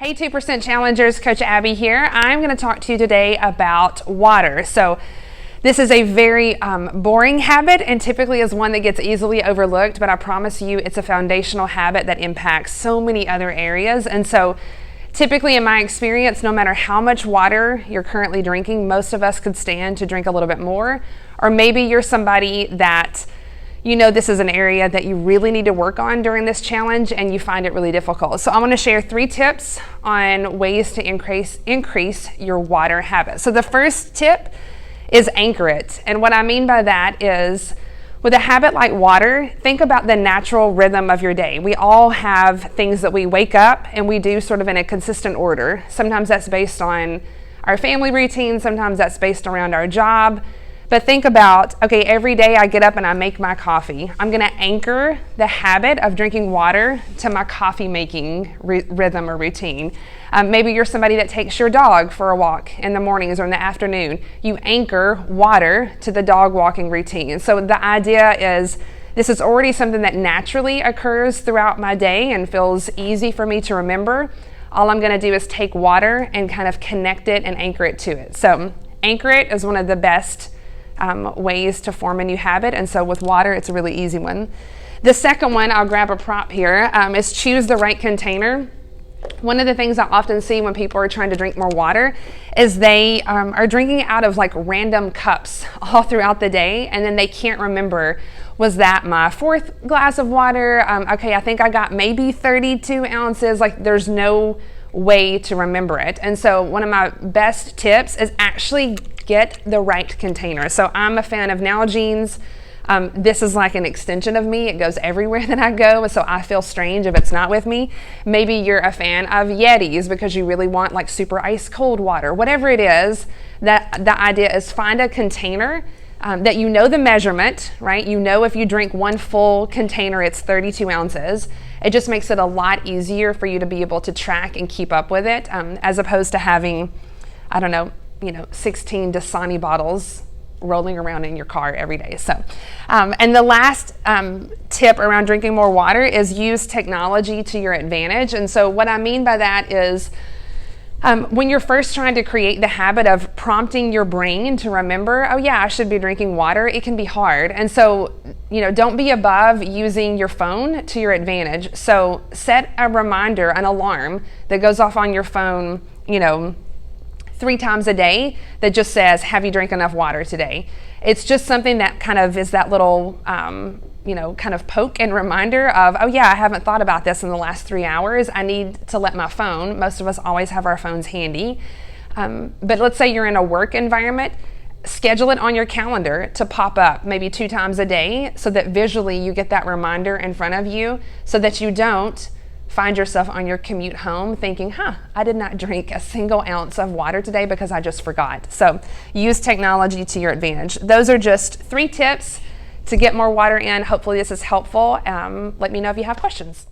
Hey 2% Challengers, Coach Abby here. I'm going to talk to you today about water. So this is a very boring habit and typically is one that gets easily overlooked, but I promise you it's a foundational habit that impacts so many other areas. And so typically in my experience, no matter how much water you're currently drinking, most of us could stand to drink a little bit more. Or maybe you're somebody that you know this is an area that you really need to work on during this challenge and you find it really difficult. So I'm going to share 3 tips on ways to increase your water habit. So the first tip is anchor it. And what I mean by that is with a habit like water, think about the natural rhythm of your day. We all have things that we wake up and we do sort of in a consistent order. Sometimes that's based on our family routine, sometimes that's based around our job. But think about, okay, every day I get up and I make my coffee. I'm gonna anchor the habit of drinking water to my coffee making rhythm or routine. Maybe you're somebody that takes your dog for a walk in the mornings or in the afternoon. You anchor water to the dog walking routine. So the idea is this is already something that naturally occurs throughout my day and feels easy for me to remember. All I'm gonna do is take water and kind of connect it and anchor it to it. So anchor it is one of the best ways to form a new habit, and so with water it's a really easy one. The second one, I'll grab a prop here, is choose the right container. One of the things I often see when people are trying to drink more water is they are drinking out of like random cups all throughout the day, and then they can't remember, was that my 4th glass of water? Okay, I think I got maybe 32 ounces. Like there's no way to remember it. And so one of my best tips is actually get the right container. So I'm a fan of Nalgene's. This is like an extension of me. It goes everywhere that I go, so I feel strange if it's not with me. Maybe you're a fan of Yeti's because you really want like super ice cold water. Whatever it is, that the idea is find a container that you know the measurement, right? You know if you drink one full container, it's 32 ounces. It just makes it a lot easier for you to be able to track and keep up with it, as opposed to having, I don't know, 16 Dasani bottles rolling around in your car every day. So, and the last tip around drinking more water is use technology to your advantage. And so what I mean by that is when you're first trying to create the habit of prompting your brain to remember, oh yeah, I should be drinking water, it can be hard. And so, don't be above using your phone to your advantage. So set a reminder, an alarm that goes off on your phone, 3 times a day that just says, have you drank enough water today? It's just something that kind of is that little, kind of poke and reminder of, oh yeah, I haven't thought about this in the last 3 hours. I need to let my phone, most of us always have our phones handy. But let's say you're in a work environment, schedule it on your calendar to pop up maybe 2 times a day so that visually you get that reminder in front of you so that you don't find yourself on your commute home thinking, I did not drink a single ounce of water today because I just forgot. So use technology to your advantage. Those are just 3 tips to get more water in. Hopefully this is helpful. Let me know if you have questions.